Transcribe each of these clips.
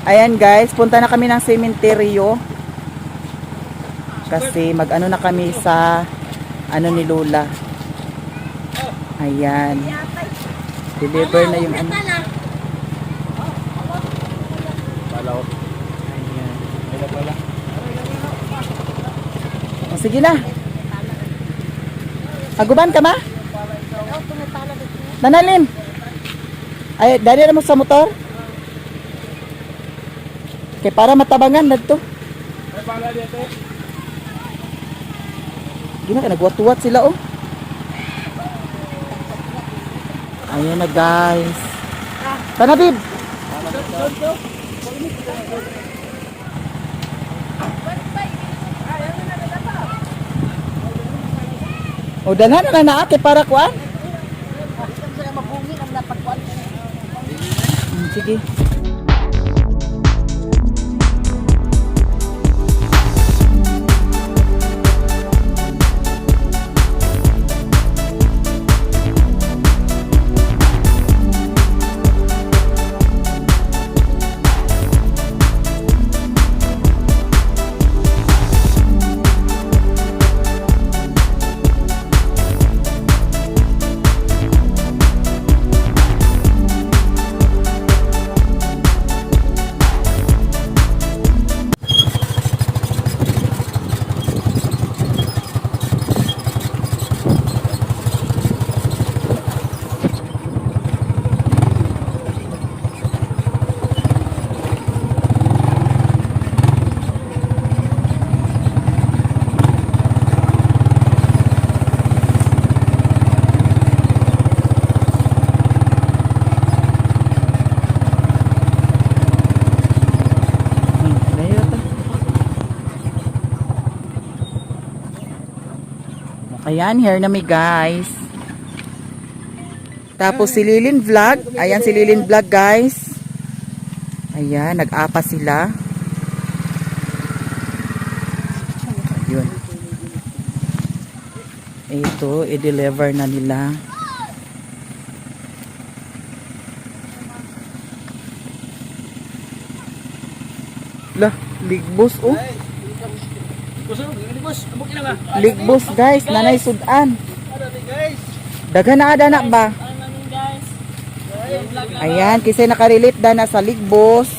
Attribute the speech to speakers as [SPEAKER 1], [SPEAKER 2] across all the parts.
[SPEAKER 1] Ayan guys, punta na kami ng sementeryo. Kasi mag-ano na kami sa ano ni Lola. Ayan. Deliver na yung ano. Ayan. O, sige na. Aguban ka ma? Nanalim. Ay, dali na mo sa motor. Kaya para matabangan na to. Gina ka, nagwat-wat sila oh. Ayan na guys. Tanabib. O danan na naake para kuan. Sige. Ayan, here na mi guys. Tapos si Lilin Vlog. Ayan si Lilin Vlog guys. Ayan, nag-apa sila. Ayun. Ito, i-deliver na nila. Lah, ligbos oh. Ligbos guys, nanay sudan. Daghan na ada na ba? Ayan, kasi nakarelate da na sa ligbos.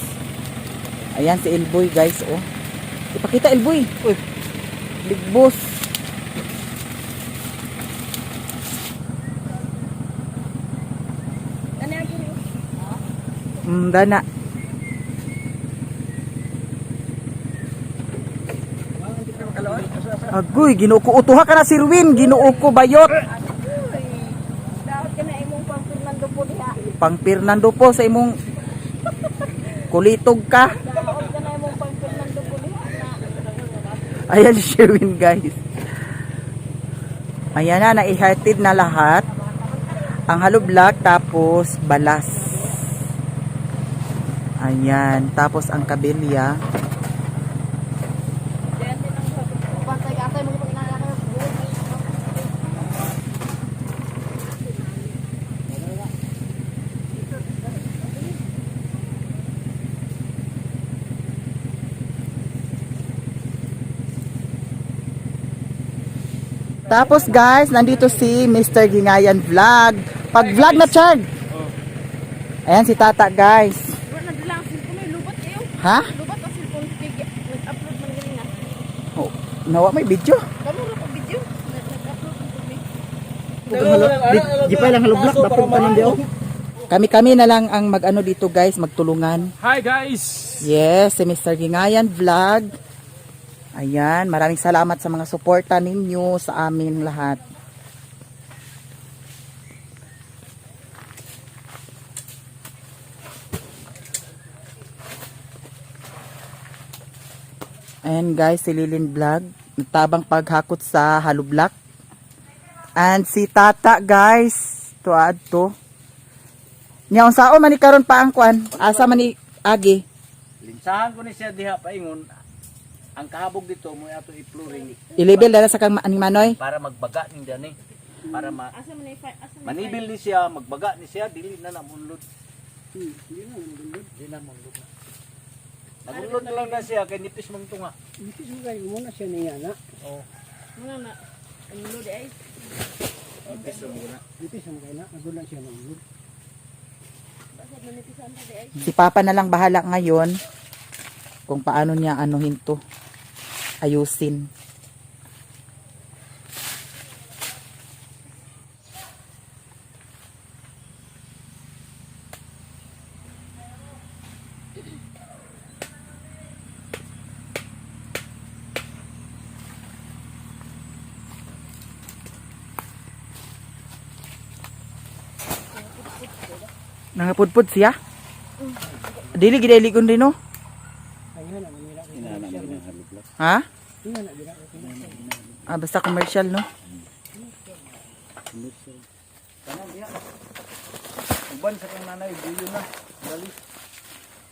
[SPEAKER 1] Ayan si Elboy guys oh. Ipakita Elboy. Uy. Ligbos. Dana. Agoy, ginoo ko utuha ka na Sirwin, ginoo ko bayot.
[SPEAKER 2] Dapat ka na imong pang Fernando po diha.
[SPEAKER 1] Pang Fernando po sa imong kulitog ka.
[SPEAKER 2] Dapat ka na imong pang Fernando po diha.
[SPEAKER 1] Ayan si Sherwin guys. Ayan na, naihatid na lahat. Ang halublak tapos balas. Ayan, tapos ang kabilya. Tapos guys, nandito si Mr. Gingayan Vlog. Pag vlog na Chard. Ayan si Tata guys.
[SPEAKER 2] Wala na lang cellphone may lubat kayo.
[SPEAKER 1] Ha?
[SPEAKER 2] Lubat ang cellphone nag-upload man gali na.
[SPEAKER 1] Oh, nawa may video.
[SPEAKER 2] Kamo ra ko video. Nag-upload man ko.
[SPEAKER 3] Di pa lang halublak dapat pa nang diyo.
[SPEAKER 1] Kami-kami na lang ang mag-ano dito guys, magtulungan.
[SPEAKER 3] Hi guys.
[SPEAKER 1] Yes, si Mr. Gingayan Vlog. Ayan, maraming salamat sa mga suporta ninyo sa amin lahat. Ayan guys, si Lilin Vlog. Nagtabang paghakot sa halublak. And si Tata guys. Tuad to. Nyaon sao man ni karon pa ang kwan. Asa man ni agi.
[SPEAKER 3] Linsahan ko ni siya diha paingon. Ang kahabog dito mo ato i-flooring
[SPEAKER 1] I-label dala sa kang ani Manoy.
[SPEAKER 3] para magbaga ning dani. Para
[SPEAKER 2] Asa man asa
[SPEAKER 3] manibil ni siya, magbaga ni siya dili na namunlod. Dili na munlod. Nagulod na lang na siya kay nipis mong tunga.
[SPEAKER 4] Ipis mo kayo muna siya niya na.
[SPEAKER 3] Oh,
[SPEAKER 2] Muna na. Ang ulo di ay.
[SPEAKER 3] nipis mo muna.
[SPEAKER 4] Ipis mo kayo na. Nagulan siya ng ulo.
[SPEAKER 2] Bakit nanipisan pa di ay?
[SPEAKER 1] Si Papa na lang bahala ngayon kung paano niya anuhin to. Ayusin. Nangapudpud siya? Dili gidali kun din no?
[SPEAKER 4] Ayun na. Manila ko.
[SPEAKER 3] Inana mo ng halublak.
[SPEAKER 1] Ha?
[SPEAKER 4] Tingnan na. Bila ko.
[SPEAKER 1] Basta commercial no?
[SPEAKER 3] Kanan diha. Uban sa kang nanay, buyo na. Dali.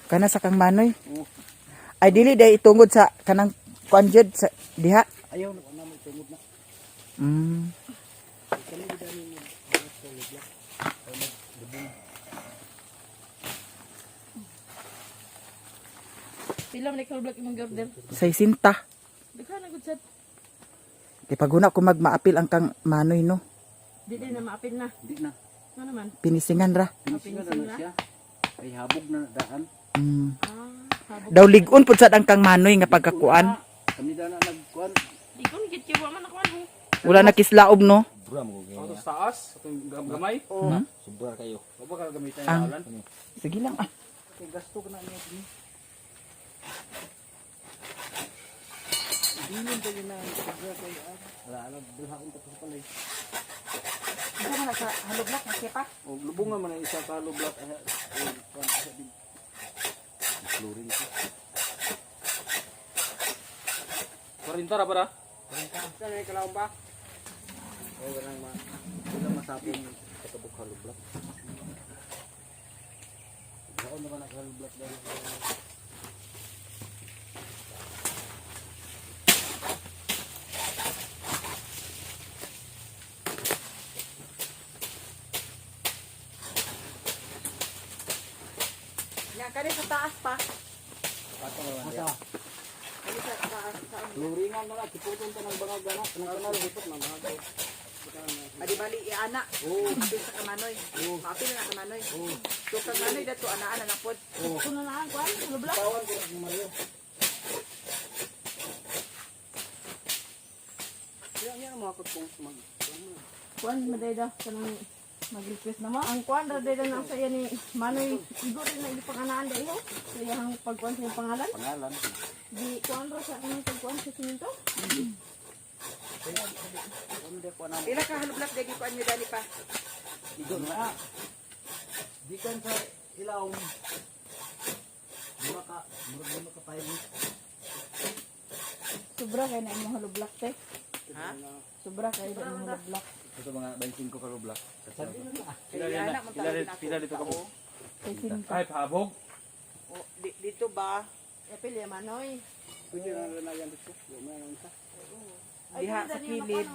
[SPEAKER 1] Kana sa kang manoy.
[SPEAKER 3] Oh,
[SPEAKER 1] Ay dili day itungod sa kanang konjud sa diha.
[SPEAKER 3] ayaw na mo tungod na.
[SPEAKER 1] Mm.
[SPEAKER 2] Pila man ikaw black imong order.
[SPEAKER 1] Say sinta.
[SPEAKER 2] Daghan na gud sad.
[SPEAKER 1] Di paguna ko magmaapil ang kang manoy no.
[SPEAKER 2] Di na maapil na.
[SPEAKER 3] Di na.
[SPEAKER 2] Ano naman?
[SPEAKER 1] Pinisingan ra.
[SPEAKER 3] Pinisingan na na siya. Ay habog na daan.
[SPEAKER 1] Mm.
[SPEAKER 2] Habog.
[SPEAKER 1] Daw ligon pud sad ang kang manoy nga pagkakuan.
[SPEAKER 3] Kami na nagkuan.
[SPEAKER 2] Di ko ni kityo man ako ano.
[SPEAKER 1] Wala na kislaob no.
[SPEAKER 3] Sobra mo ko. Sa taas, atong gamay.
[SPEAKER 1] Hmm?
[SPEAKER 3] Sobra kayo. O ba ka gamitan
[SPEAKER 1] Ang-
[SPEAKER 3] ng alan?
[SPEAKER 1] Sige lang ah.
[SPEAKER 3] Kay gasto ka na niya din. Dinin pa yun na sobra kayo. Wala alam, bilhaon ka pa sa palay.
[SPEAKER 1] Ano na sa halublak na siya pa?
[SPEAKER 3] O lubungan man ang isa ka lublak. Chlorine ko. 40 ra para? 40. Saan ay kalawang ba? O ganang ma. Wala masapin katabok halublak. Daon naman ang halublak dahil.
[SPEAKER 1] Yan kani sa taas pa.
[SPEAKER 3] Pato naman siya. Luringan na lang, kiputon ka ng bangag na. Kanang kanal, hipot ng bangag.
[SPEAKER 1] Adi bali iana.
[SPEAKER 3] Oo.
[SPEAKER 1] Maapil sa kamanoy. Maapil na kamanoy. So kang manoy dato anaan na pod.
[SPEAKER 2] Kuno na ang kwan, ulo black.
[SPEAKER 3] Tawan ko ng Mario. Yan ang mga kutong mag...
[SPEAKER 2] Kwan madayda kanang mag-request na mo. Ang kwan radayda na sa iya ni Manoy igo rin na ipanganaan dai ho. Sa iyang pagkuan sa iyang pangalan.
[SPEAKER 3] Pangalan.
[SPEAKER 2] Di kwan ra sa imong pagkuan sa siminto.
[SPEAKER 3] Hindi ko na.
[SPEAKER 1] Ila ka halublak dagi ko anyo dali pa.
[SPEAKER 3] Igo na. Di kan sa ilaw. Mura ka tayo.
[SPEAKER 2] Sobra kay na imong halublak te.
[SPEAKER 1] Ha?
[SPEAKER 2] Sobra kay na imong halublak.
[SPEAKER 3] Ito mga 25 ka rublak.
[SPEAKER 1] Iana man tawag na.
[SPEAKER 3] Pila dito ka po?
[SPEAKER 2] Kay sinto.
[SPEAKER 3] Ay, pahabog.
[SPEAKER 1] Oh, dito ba?
[SPEAKER 2] Apil ya Manoy.
[SPEAKER 4] Pwede na rin na yan dito. Mayroon ka.
[SPEAKER 1] Diha sa kilid.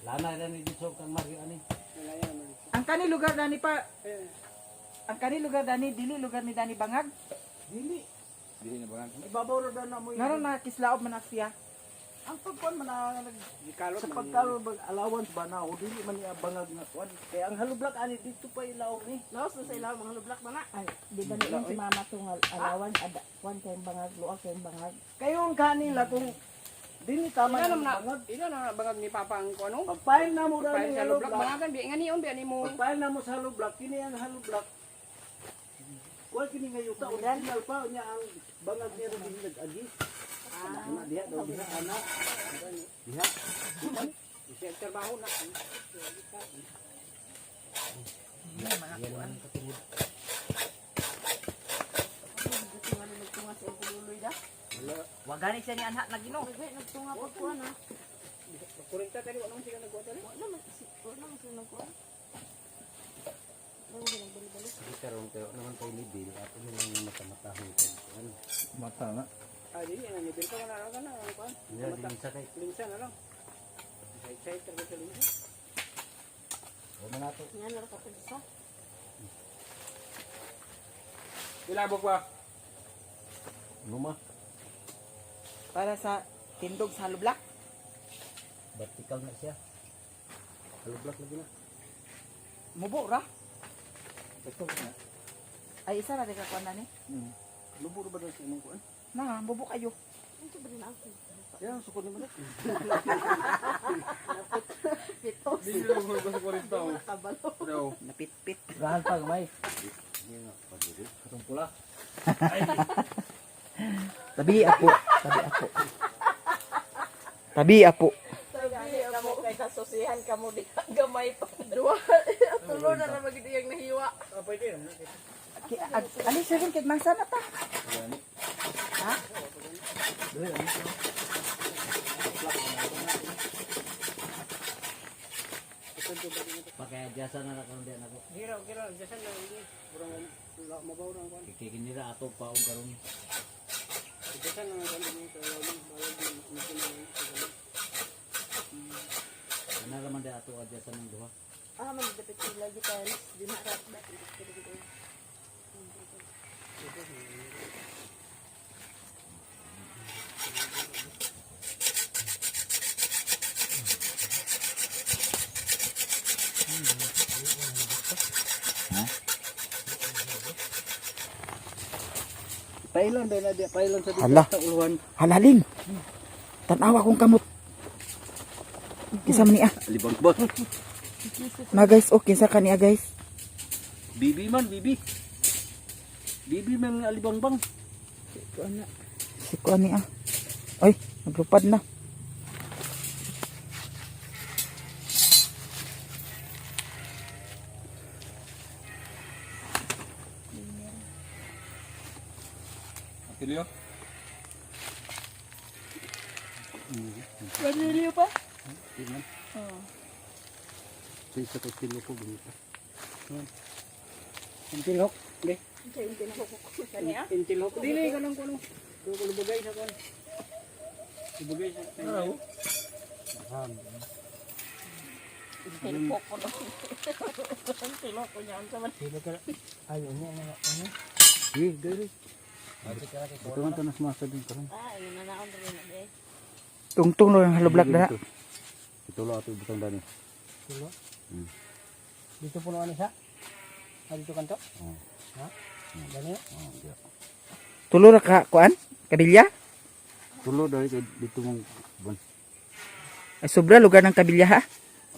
[SPEAKER 3] Lana na ni dito kang Mario ani.
[SPEAKER 4] Nalayan naman dito.
[SPEAKER 1] Ang kani lugar dani pa. Ang kani lugar dani dili lugar ni Dani Bangag.
[SPEAKER 3] Dili. Dili na ba? Ibabaw ra na mo.
[SPEAKER 1] Ngaron na kislaob man na siya.
[SPEAKER 3] Ang pagkuan man na
[SPEAKER 4] Gikalot
[SPEAKER 3] sa
[SPEAKER 4] man.
[SPEAKER 3] pagkalo allowance ba na o dili man niya bangag na kuan. Kaya ang halublak ani dito pa ilaw ni.
[SPEAKER 2] Laos na sa ilaw mga halublak ba na? Ay, di ba niyon si mama tungal alawan ada kwan kay bangag luwa kay bangag.
[SPEAKER 3] Kayo ang kanila kung dili tama
[SPEAKER 4] Ina
[SPEAKER 3] yung
[SPEAKER 4] naman na.
[SPEAKER 3] bangag.
[SPEAKER 4] Ina na bangag ni Papa ang kuano.
[SPEAKER 3] Pagpail na mo
[SPEAKER 4] Pagpail
[SPEAKER 3] dali
[SPEAKER 4] sa
[SPEAKER 3] halublak.
[SPEAKER 4] lublak bangagan bi nga niyon bi ani mo.
[SPEAKER 3] Pagpail na mo sa halublak kini ang halublak. Kuan kini ngayon ka original pa niya ang bangag niya rin nag-agi. Ana diha daw diha ana. Diha.
[SPEAKER 4] Siya trabaho na.
[SPEAKER 2] Tungal nagtunga sa iyang pululoy da.
[SPEAKER 1] Wagani siya ni anha na Ginoo.
[SPEAKER 2] Wala nagtunga pa kuan ha.
[SPEAKER 4] Kurinta tadi wala man siya nagkuha tadi.
[SPEAKER 2] Wala man sila nagkuan. Wala man bali-bali.
[SPEAKER 3] Karon kayo naman kay Libil ato mo lang mata-matahon ko. Ano? Mata na.
[SPEAKER 4] Ah, dili na nibil ka na lang ang kuan.
[SPEAKER 3] Hindi din sa kay.
[SPEAKER 4] Linsa na lang. Say talaga sa linsa.
[SPEAKER 3] O man ato.
[SPEAKER 2] Yan na ka pisa.
[SPEAKER 4] Ilabog ba?
[SPEAKER 3] Luma.
[SPEAKER 1] Para sa tindog sa halublak.
[SPEAKER 3] Vertical na siya. Halublak lagi na.
[SPEAKER 1] Mubo ra.
[SPEAKER 3] Ito na.
[SPEAKER 1] Ay isa ra ka kuan ni.
[SPEAKER 3] Lubo ba daw sa imong kuan?
[SPEAKER 1] Na, mubo kayo.
[SPEAKER 2] Ito ba rin ako?
[SPEAKER 3] Yan, sukod naman na.
[SPEAKER 2] Pitos.
[SPEAKER 4] Hindi mo ko sa 40
[SPEAKER 2] Kabalo.
[SPEAKER 4] daw.
[SPEAKER 1] Napitpit.
[SPEAKER 3] Gahan pa gamay. Katong pula.
[SPEAKER 1] Tabi apo. Tabi apo. Tabi apo.
[SPEAKER 2] Sabi ako kay kasosihan ka mo di gamay pa. Duwa. Tulo na ra magid iyang nahiwa.
[SPEAKER 4] Pwede.
[SPEAKER 1] Ali sabi kay mangsa na ta. Ha?
[SPEAKER 3] Pakai jasa na karon diyan ako.
[SPEAKER 4] Gira, jasan lang ini. Kurang mabaw na kuan.
[SPEAKER 3] Kikinira ato pa og karon.
[SPEAKER 4] Jasan lang kuan ini kalau balog mungkin
[SPEAKER 3] Ana raman di ato jasa ng duha.
[SPEAKER 2] Ah, man dapat sila gitan. Di na rat ba.
[SPEAKER 3] Pailan din na di pailan sa
[SPEAKER 1] Hala.
[SPEAKER 3] sa uluhan.
[SPEAKER 1] Halaling. Tanawa kong kamot. Kinsa man niya?
[SPEAKER 3] Libang ba?
[SPEAKER 1] Na guys, kinsa kaniya guys?
[SPEAKER 3] Bibi man, bibi. Bibi man nga alibang bang.
[SPEAKER 1] Si kuan niya. Ay, naglupad na.
[SPEAKER 4] Apilio.
[SPEAKER 2] Paniliw pa?
[SPEAKER 3] Tingnan. Sa isa ka kilo ko ganito.
[SPEAKER 4] Intilhok. Di.
[SPEAKER 2] Kaya yung tinahok ko kaniya.
[SPEAKER 4] Intilhok. Dili ka nang kuno. Lubugay sa kuan. Lubugay sa.
[SPEAKER 2] Tinahok ko na. Tinahok ko niya. Ang saman.
[SPEAKER 3] Ayo ni ana ana. Dili. Ito man tanas masa din karon.
[SPEAKER 2] Ah, yun na naon rin na eh.
[SPEAKER 1] Tungtung lo yung halublak na.
[SPEAKER 3] Ito lo ato butang dani.
[SPEAKER 4] Tulo. Dito puno ani sa. Dito kanto.
[SPEAKER 3] Oh.
[SPEAKER 4] Ha? Dani.
[SPEAKER 3] Oh, iya.
[SPEAKER 1] Tulo ra ka kuan? Kabilya?
[SPEAKER 3] Tulo dari dito mong ban.
[SPEAKER 1] Ay sobra lugar ng kabilya ha.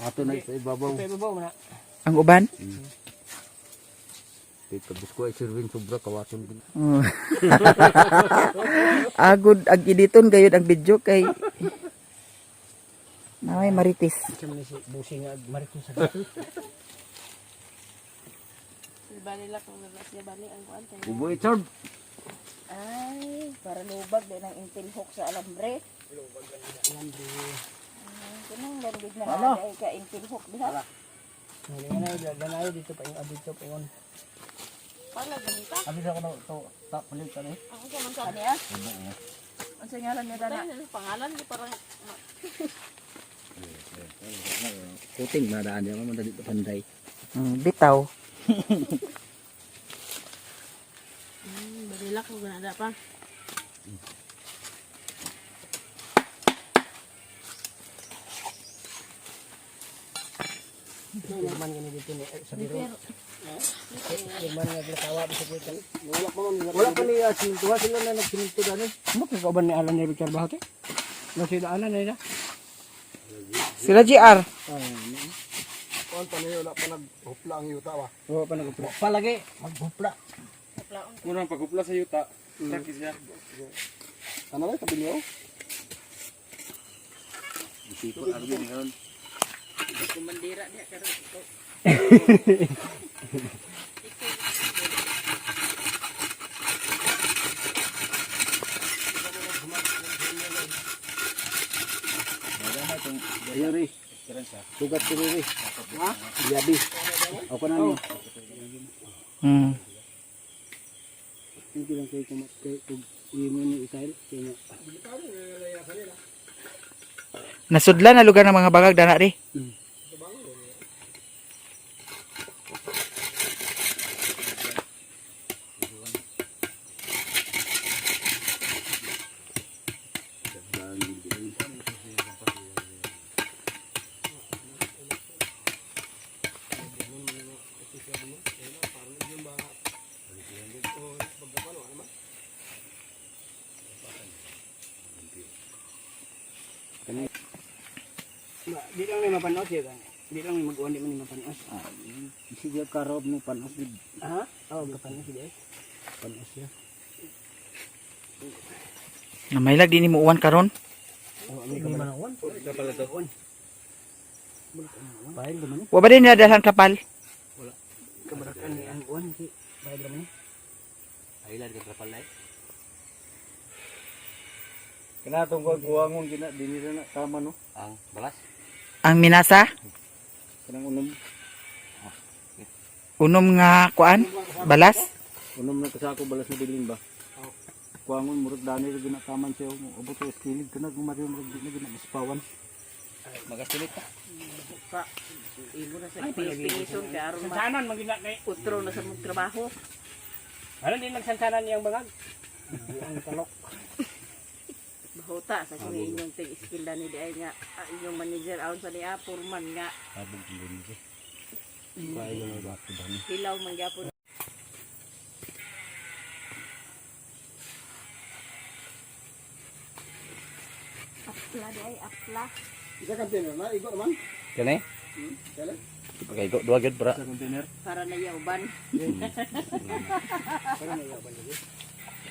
[SPEAKER 3] Ato na sa ibabaw.
[SPEAKER 4] Babaw na.
[SPEAKER 1] Ang uban.
[SPEAKER 3] Dito busko ay serving sobra kawason din.
[SPEAKER 1] Oh. Agud ag editon gayud ang video kay Naway maritis.
[SPEAKER 4] Sa man si busing nga maritis sa.
[SPEAKER 2] Bali lang kung nabas niya bali ang kuan kay.
[SPEAKER 3] Ubo itorb.
[SPEAKER 2] Ay, para lubag din ang intilhok sa alambre. Kunang bandid na ay ka intilhok diha.
[SPEAKER 4] Danayo dito pa yung dito pa yung.
[SPEAKER 2] Pala ganita.
[SPEAKER 3] Abi sa kono to tak palit ka ni.
[SPEAKER 2] Ang sa man sa niya. Ang sa ngalan niya dana. Pangalan ni parang
[SPEAKER 3] Kuting na daan niya man dito panday.
[SPEAKER 1] Bitaw.
[SPEAKER 2] bali lang kung ganada pa.
[SPEAKER 4] Man gani dito ni sa biro. Man nga gatawa sa dito. Wala pa ni sintuwa sila na nagsinto dani. Mo ka ba ni alan ni Richard Bahati? No sila anan na.
[SPEAKER 1] Sila GR.
[SPEAKER 3] Kon pa niyo wala pa naghupla ang yuta ba.
[SPEAKER 4] Oo pa nagupla. Palagi maghupla.
[SPEAKER 5] Muna pagkupla sa yuta, sakit siya.
[SPEAKER 3] Ano ba kabilyo?
[SPEAKER 5] Isipon arbi ni karon.
[SPEAKER 2] Kumandira niya karon ito.
[SPEAKER 3] Ayo ri. Tugat ko ri. Ha? Yabi. Ako na ni. Hindi lang kayo kay imo ni Isail kaya.
[SPEAKER 1] Nasudlan na lugar ng mga bagag dana ri.
[SPEAKER 4] Di lang ni mapanos ya kan. Di lang ni mag-uwan di man ni mapanos.
[SPEAKER 3] Isi dia karob mo panos gid.
[SPEAKER 4] Ha? Oh, kapanos di ay.
[SPEAKER 3] Panos ya.
[SPEAKER 1] Na may lag di ni mo uwan karon.
[SPEAKER 4] Oh, ani ka man uwan.
[SPEAKER 5] Kapal ito.
[SPEAKER 4] Bayan ka man.
[SPEAKER 1] Wa ba din nadalhan kapal?
[SPEAKER 4] Kabarakan ni ang uwan ki. Bayan ka man.
[SPEAKER 3] Ailan ka trapal lay.
[SPEAKER 5] Kinatong ko kuwangon gina dinira na tama no.
[SPEAKER 3] Ang balas.
[SPEAKER 1] Ang minasa?
[SPEAKER 5] Kanang unom.
[SPEAKER 1] Unom nga kuan? Balas?
[SPEAKER 5] Unom na kasako balas na bilin ba. Kuwangon murag dani ra gina taman siya mo. Abot sa skilid kana gumari murag di na gina maspawan.
[SPEAKER 3] Magastilit ka.
[SPEAKER 2] Ibo na sa pinison kay aron
[SPEAKER 4] Sansanan magina kay.
[SPEAKER 2] utro na sa mong trabaho.
[SPEAKER 4] Ano din nagsansanan niyang bangag? Ang talok.
[SPEAKER 2] Bahuta sa kung inyong tig-skill ni di ay nga inyong manager aron sa niya foreman nga
[SPEAKER 3] Abog din ko. Kaya yung bato dani.
[SPEAKER 2] hilaw man gyapon. Apla di ay apla.
[SPEAKER 4] Isa ka din na igo man.
[SPEAKER 3] Kani?
[SPEAKER 4] Kala?
[SPEAKER 3] Pagay go dua gid para.
[SPEAKER 5] Sa container.
[SPEAKER 2] Para na yauban.
[SPEAKER 4] Para na yaban lagi.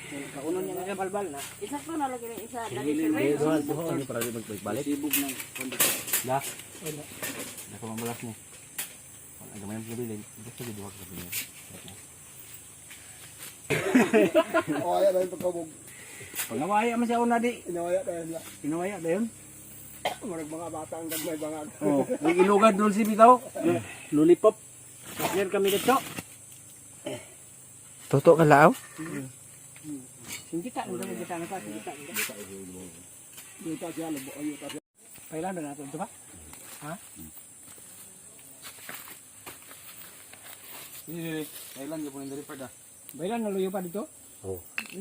[SPEAKER 4] Kaunon niya nga balbal na.
[SPEAKER 2] Isa ko na lagi ng isa dali
[SPEAKER 3] Hilin
[SPEAKER 2] sa
[SPEAKER 3] gid
[SPEAKER 2] red.
[SPEAKER 3] duha ni para di magbalik.
[SPEAKER 5] Sibog ng kondo.
[SPEAKER 3] Da. Nako mambalas ni. Ang gamay mo bilin. Gusto gid duha ka bilin.
[SPEAKER 4] O aya dayon pagkabog.
[SPEAKER 3] Pangawaya man siya una di.
[SPEAKER 4] Inawaya dayon la.
[SPEAKER 3] Pinawaya dayon.
[SPEAKER 4] Marag mga bata ang gagmay bangag.
[SPEAKER 3] Oh, may ilugad doon si bitaw. Lollipop.
[SPEAKER 4] Clear kami dito.
[SPEAKER 1] Toto ka laaw?
[SPEAKER 4] Hindi ta nang kita na pa, hindi ta. Dito siya labo ayo ta. Kailan na natin ito ba? Ha?
[SPEAKER 5] Ni Thailand gyud pun dari pada.
[SPEAKER 4] Bailan na luyo pa dito?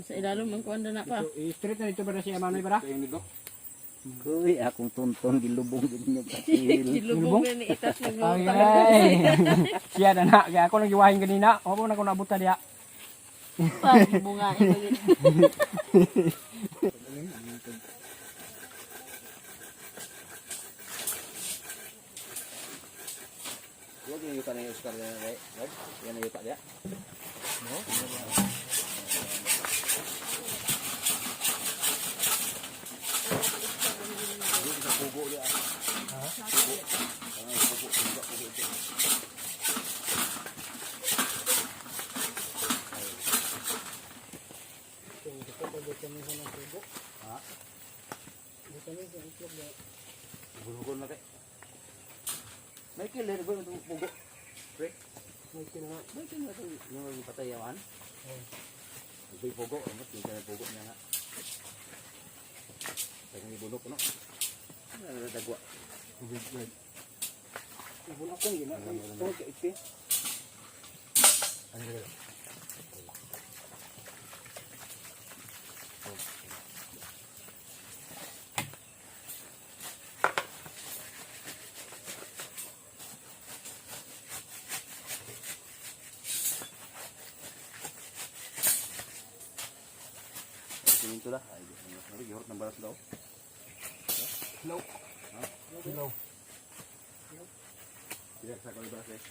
[SPEAKER 2] Sa ilalom ang kuanda na pa.
[SPEAKER 4] Street na dito ba siya manoy para?
[SPEAKER 5] Kayo nito.
[SPEAKER 3] Kuy akong tonton gilubong gid niya patil.
[SPEAKER 2] Dilubong na ni itas ng
[SPEAKER 4] Ay. Siya na na, kaya ako nang giwahin kanina. Opo na ko nabuta diya.
[SPEAKER 2] bunga ibagin.
[SPEAKER 3] Wag yung yuta na yung Oscar na rin. Wag, yan na yuta dia. Gulugol na kay. May killer ba itong pugo? Pre? May killer itong yung patayawan? May pugo, mas yung kaya pugo niya nga. Kaya ni bulok, no? Ano na dagwa?
[SPEAKER 4] Ibon ako yun. Ito ka iti.
[SPEAKER 3] Ano na Siminto lah. Ay, gihorot ng baras daw.
[SPEAKER 4] No. No.
[SPEAKER 3] Tidak sa kali baras eh.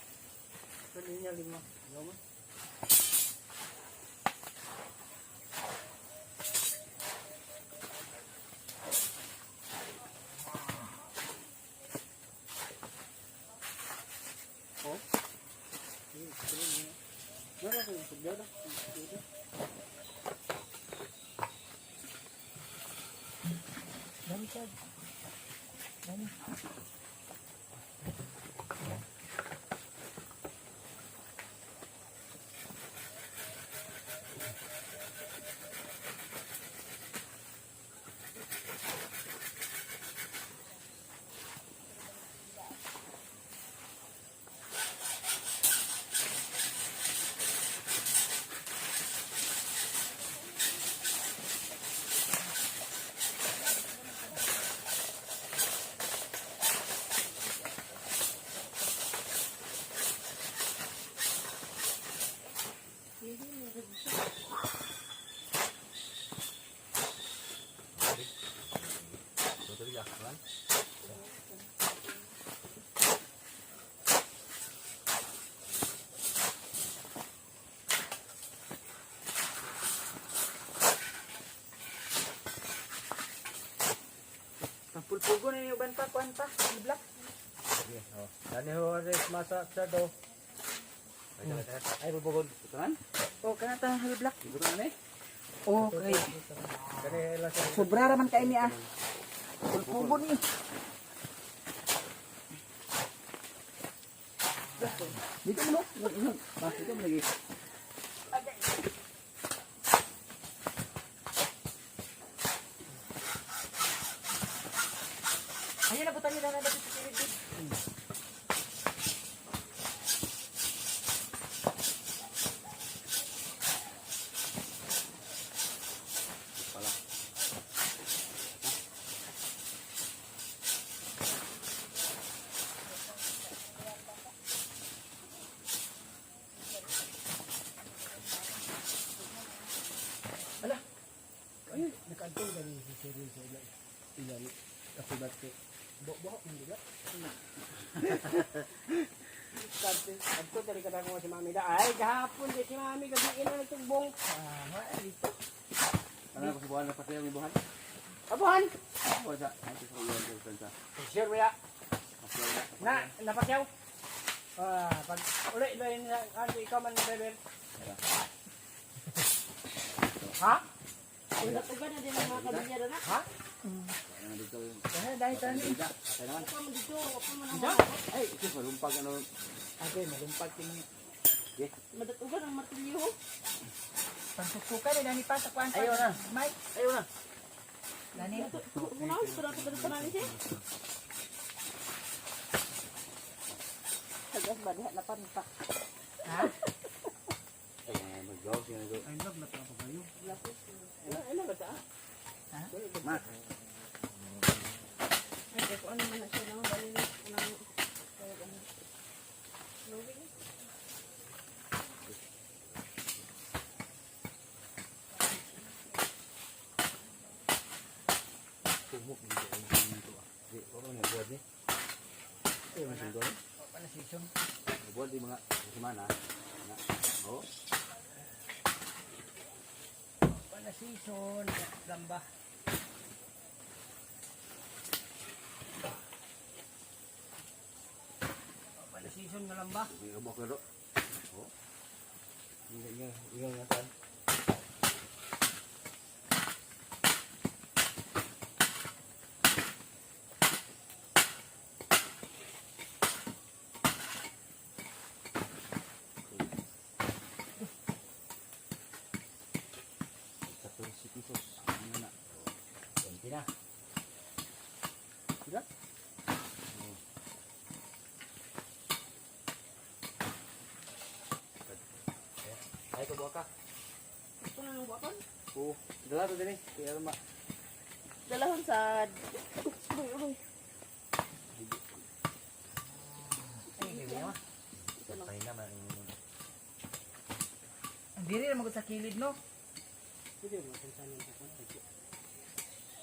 [SPEAKER 4] Kaninya lima. Lima.
[SPEAKER 1] Pugo na yung banta, kwanta, black.
[SPEAKER 4] Sige, oh. Dani ho res masa sa do. Ay bubugod.
[SPEAKER 3] Tunan?
[SPEAKER 1] Oh, kanata halo black.
[SPEAKER 3] Ibu tunan eh?
[SPEAKER 1] Okay.
[SPEAKER 4] Kani la sa
[SPEAKER 1] Sobra raman ka ini ah. Pugo ni.
[SPEAKER 3] Dito mo no? Dito mo lagi.
[SPEAKER 1] Ayun na butan nila na dapat sa kilid.
[SPEAKER 4] nakadtong gani si Siri sa ila. Ilan kapibat ko. Bo man diba? Adto tali ka mo si Mami da. Ay gahapon di si Mami gabi ina nagtugbong. Dito.
[SPEAKER 3] Ano ko subuhan na pati yung ibuhan?
[SPEAKER 4] Abuhan.
[SPEAKER 3] Wala. Ay ko yung prensa.
[SPEAKER 4] Sure ya. Napasyaw. Pag uli na ano ikaw man beber. Ha?
[SPEAKER 2] Wala ko ba na din ang mga kabinyera na?
[SPEAKER 4] Ha?
[SPEAKER 3] Ano dito yung
[SPEAKER 1] Dahil tani.
[SPEAKER 3] Patay naman.
[SPEAKER 2] Ako man dito, ako man ang
[SPEAKER 4] Diyan?
[SPEAKER 3] Ay, ito malumpag ano.
[SPEAKER 4] Ate, malumpag kini.
[SPEAKER 2] madatugan ang martilyo.
[SPEAKER 1] Pagsusuka ni dani pa sa kwanta.
[SPEAKER 3] Ayaw na.
[SPEAKER 1] Mike,
[SPEAKER 3] Ayaw na.
[SPEAKER 1] dani.
[SPEAKER 2] Una, sarap ka pa namin siya. Hagas ba diha na pa.
[SPEAKER 1] Ha?
[SPEAKER 3] Ay, mag-gaw siya na.
[SPEAKER 4] Ay love na pa kayo.
[SPEAKER 2] Ano ba ta?
[SPEAKER 3] Mak.
[SPEAKER 2] Ay, kung ano man na siya nang dali nang
[SPEAKER 3] Tumok dito ang dito. Di ko na buhat ni. Ay, masing doon.
[SPEAKER 4] Pana season.
[SPEAKER 3] Buhat di mga semana. Na. Oh.
[SPEAKER 4] Pana season gamba. Pana season nga lamba.
[SPEAKER 3] Di ko mo pero. Oh. Ingat nga kan. Pisos. Ano na? 20 na. Diba? Ay, kabuha ka.
[SPEAKER 2] ito na nang bakon.
[SPEAKER 3] Oo. Dala to din eh. Kaya ma.
[SPEAKER 2] Dalahon sa uy.
[SPEAKER 4] Ay, hindi ma.
[SPEAKER 3] Patay naman.
[SPEAKER 1] Ang diri na magod sa kilid no.
[SPEAKER 4] Sige, masansanin ko.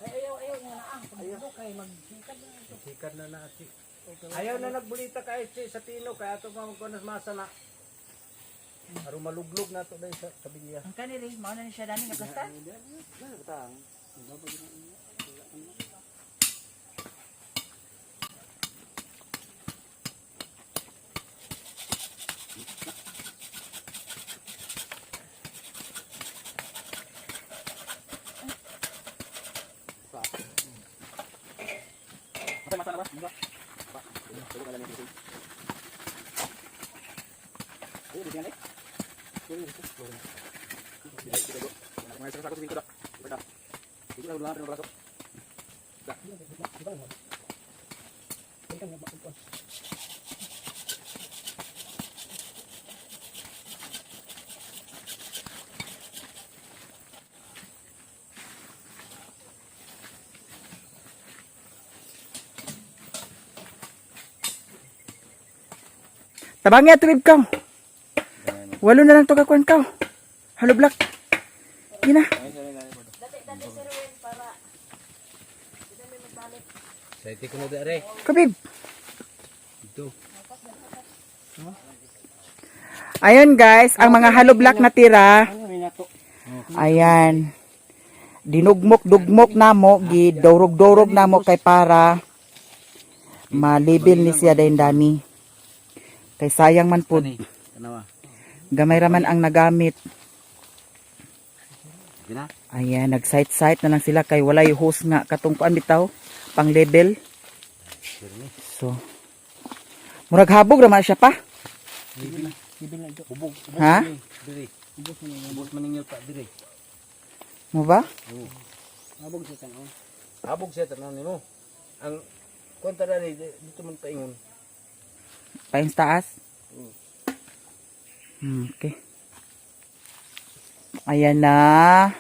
[SPEAKER 4] Ay, ayaw nga na ang. Ayaw kay magsikad na ito. Sikad na natin. Ayaw na nagbulita kay sa Tino kaya ito pa magkunas masa na. Aron maluglog na ito dahil sa kabilya.
[SPEAKER 1] Ang kaniri, mao na ni siya dani nga plasta.
[SPEAKER 3] Ano batang? Masa na ba? Enggak. Pak. Coba kalian lihat. Ayo di sini. Ini itu. Tidak tidak. Nah, saya takut sini dah. Betul. Itu udah lama masuk. Dah.
[SPEAKER 1] Tabangi atrib ka. Walo na lang to kakuan ka. Halo black. Gina.
[SPEAKER 2] Dati si Ruel para hindi may magbalik.
[SPEAKER 4] Saya tikon na dere.
[SPEAKER 1] Kabib.
[SPEAKER 4] Ito.
[SPEAKER 1] Ayun guys, ang mga halo black na tira.
[SPEAKER 4] Ano may nato?
[SPEAKER 1] Ayan. dinugmok-dugmok namo, gidorog-dorog namo kay para malibil ni siya dani. Kay sayang man pud.
[SPEAKER 3] Tanawa.
[SPEAKER 1] Gamay raman ang nagamit.
[SPEAKER 3] Gina.
[SPEAKER 1] Ayan, nag-site-site na lang sila kay walay hose nga katong kuan bitaw pang level. So, murag habog raman siya pa.
[SPEAKER 3] Ubog.
[SPEAKER 1] Ha?
[SPEAKER 3] Dire. Ubos man ninyo pa dire.
[SPEAKER 1] Mo ba?
[SPEAKER 4] Abog sa tanon.
[SPEAKER 3] Habog siya tanan nimo. Ang kwenta na dito man paingon.
[SPEAKER 1] Paing taas. Okay. Ayan na.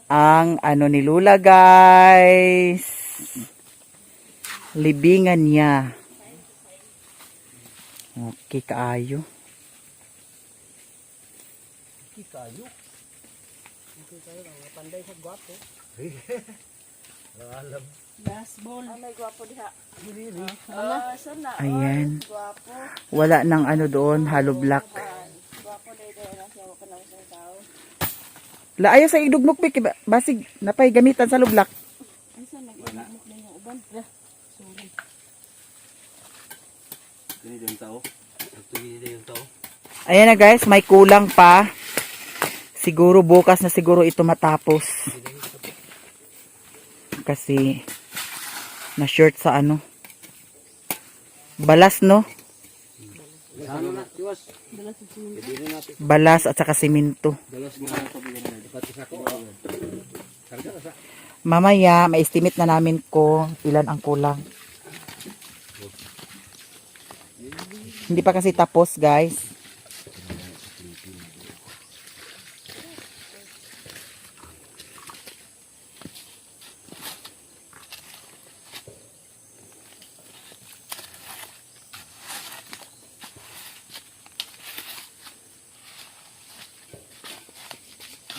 [SPEAKER 1] Ang ano ni Lula, guys. Libingan niya. Okay, kaayo.
[SPEAKER 3] Kayo.
[SPEAKER 4] Panday sa gwapo.
[SPEAKER 3] Alam.
[SPEAKER 2] Basball. May gwapo diha. Sana.
[SPEAKER 1] Ayan.
[SPEAKER 2] Gwapo.
[SPEAKER 1] Wala nang ano doon, hollow block.
[SPEAKER 2] Gwapo dayday na siya wa lang sa tao.
[SPEAKER 1] Laayo sa idugmok pik, basig napay gamitan sa hollow block.
[SPEAKER 2] Asa nag-imok na yung uban. Sorry.
[SPEAKER 3] Kini din tao. Actually din yung tao.
[SPEAKER 1] Ayan na guys, may kulang pa. Siguro bukas na siguro ito matapos. Kasi na short sa ano. Balas no?
[SPEAKER 3] Ano na, tiwas.
[SPEAKER 1] Balas at saka simento.
[SPEAKER 3] Dalas mo na pabigan na. Pati sa ko.
[SPEAKER 1] Mamaya, ma-estimate na namin kung ilan ang kulang. Hindi pa kasi tapos guys.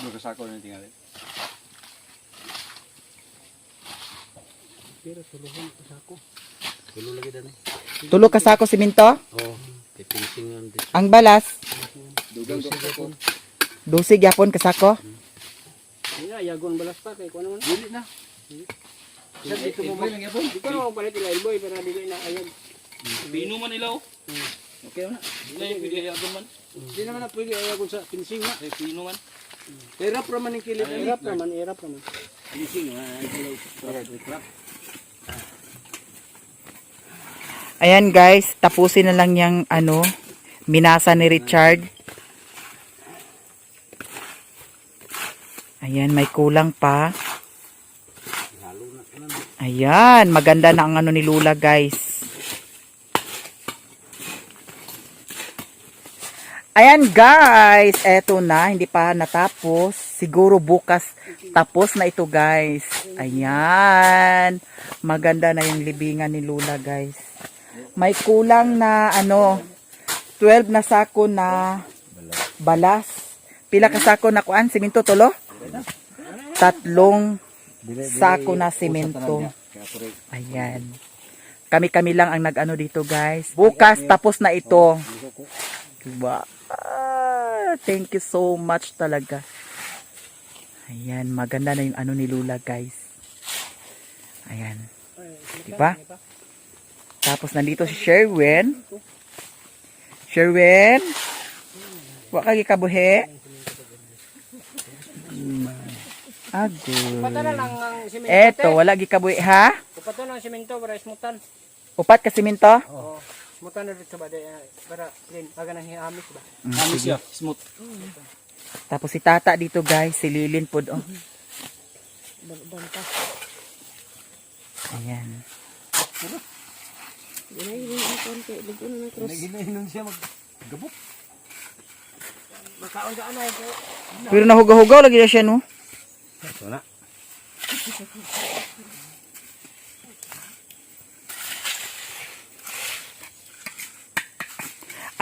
[SPEAKER 3] Magkasako na tingali.
[SPEAKER 4] Pero tuluhon ko sa ako.
[SPEAKER 3] Tulo lagi dan eh.
[SPEAKER 1] Tulo ka sako simento.
[SPEAKER 3] Oh, pipinsing ang dito.
[SPEAKER 1] Ang balas,
[SPEAKER 3] Dugang ko.
[SPEAKER 1] 12 gyapon ka sako.
[SPEAKER 4] Iya, yagon balas pa kay kuno man.
[SPEAKER 3] Dili na.
[SPEAKER 4] Sa dito mo lang yapon. Di ko na palit ila elboy para dili na ayag.
[SPEAKER 5] Bino man nila oh.
[SPEAKER 3] Okay na.
[SPEAKER 5] Dili pwede yagon man.
[SPEAKER 4] Di naman na pwede ayagon sa pinsing na.
[SPEAKER 5] Ay pino man.
[SPEAKER 3] Hirap raman yung kilid.
[SPEAKER 4] Irap naman, irap naman.
[SPEAKER 3] Pinsing na. Trap.
[SPEAKER 1] Ayan guys, tapusin na lang yung ano, minasa ni Richard. Ayan, may kulang pa. Ayan, maganda na ang ano ni Lula guys. Ayan guys, eto na, hindi pa natapos. Siguro bukas tapos na ito guys. Ayan, maganda na yung libingan ni Lula guys. May kulang na ano, 12 na sako na balas. Pila ka sako na kuan, simento tulo? 3 sako na simento. Ayan. Kami-kami lang ang nag-ano dito guys. Bukas tapos na ito. Diba? Thank you so much talaga. Ayan, maganda na yung ano ni Lula guys. Ayan. Diba? Tapos nandito si Sherwin. Sherwin? Wa ka gikabuhi? Agul.
[SPEAKER 4] Pato na lang ang simento.
[SPEAKER 1] Eto, wala gikabuhi ha?
[SPEAKER 4] Pato na ang simento para smutan.
[SPEAKER 1] Upat ka simento?
[SPEAKER 4] Oh. Smutan na dito ba para clean. Aga nang hiamis ba.
[SPEAKER 5] Amis siya, smooth.
[SPEAKER 1] Tapos si Tata dito guys, si Lilin po. Oh. Ayan.
[SPEAKER 3] Naginahinon siya maggabok.
[SPEAKER 4] Makaon ka anay.
[SPEAKER 1] Pero nahugaw-hugaw lagi na siya no?
[SPEAKER 3] Ito na.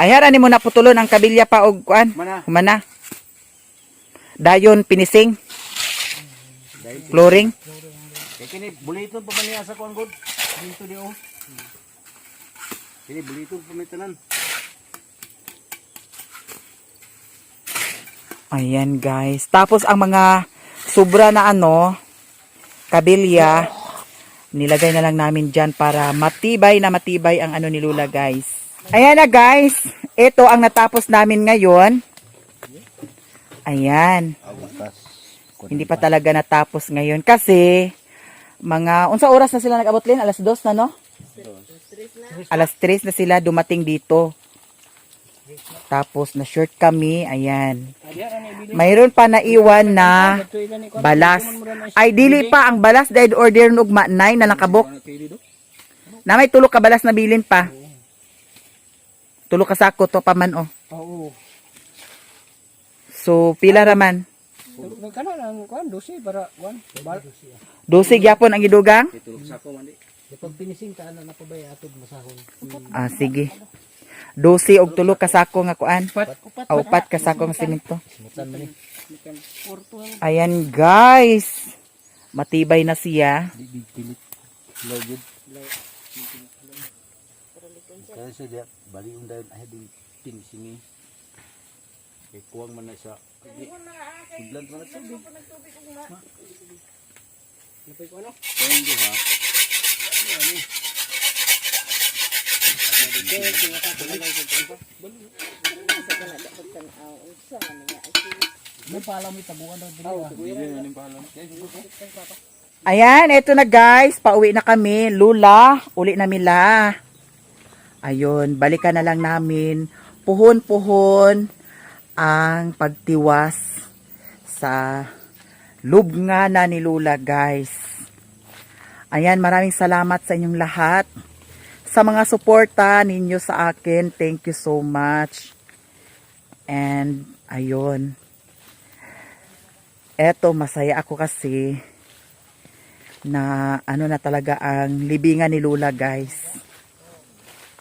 [SPEAKER 1] Ayan, ani mo na putulon ang kabilya pa og kuan. Humana. Dayon, pinising. Flooring.
[SPEAKER 3] Kaya kini, buliton pa ba niya sa kuang god? Dito di oh. Kini, buliton pa may tanan.
[SPEAKER 1] Ayan guys. Tapos ang mga sobra na kabilya, nilagay na lang namin dyan para matibay ang ano ni Lula, guys. Ayan na, guys. Ito ang natapos namin ngayon. Ayan. Hindi pa talaga natapos ngayon kasi unsa oras na sila nag-abot, Lin? Alas 2 na, no? Alas 3 na sila dumating dito. Tapos na short kami, ayan. Mayroon pa naiwan na balas. Ay dili pa ang balas dahil order ugma 9 na nakabok. Na may tulo ka balas na bilin pa. Tulo ka sako to pa man, oh.
[SPEAKER 4] Oo.
[SPEAKER 1] So pila raman?
[SPEAKER 4] Nagkana lang kuan 12 para kuan.
[SPEAKER 1] 12 gyapon ang gidugang?
[SPEAKER 3] Kapag pinising ka na napabay atog masahon.
[SPEAKER 1] Ah, sige. 12 og tulo ka sako nga kuan. Upat ka sako nga semento. Ayan, guys. Matibay na siya.
[SPEAKER 5] Kaya siya diya, bali yung dahil ay di pinisingi. Kaya kuwang man na siya. Siglan man na siya. Kaya hindi ha.
[SPEAKER 1] Ayan, eto na, guys. Pauwi na kami. Lula, uli na mila. Ayun, balikan na lang namin. Puhon-puhon ang pagtiwas sa lubngana ni Lula, guys. Ayan, maraming salamat sa inyong lahat. Sa mga suporta ninyo sa akin, thank you so much. And, ayun. Eto, masaya ako kasi na ano na talaga ang libingan ni Lula, guys.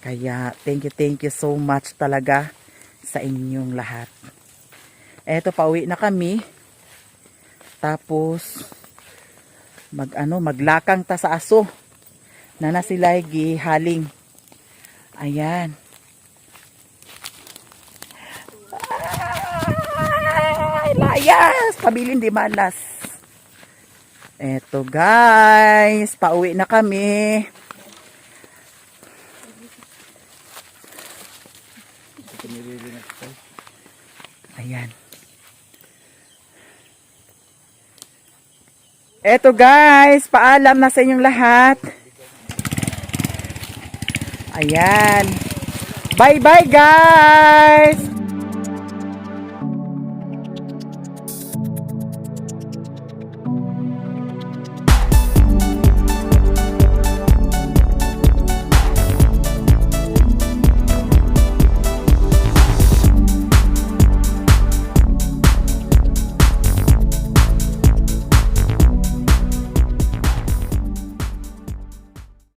[SPEAKER 1] Kaya, thank you so much talaga sa inyong lahat. Eto, pauwi na kami. Tapos, maglakang ta sa aso. Na sila gihaling. Ayan. Ay, layas! Pabilin di malas. Eto, guys. Pauwi na kami. Ayan. Eto, guys. Paalam na sa inyong lahat. Ayan. Bye-bye, guys!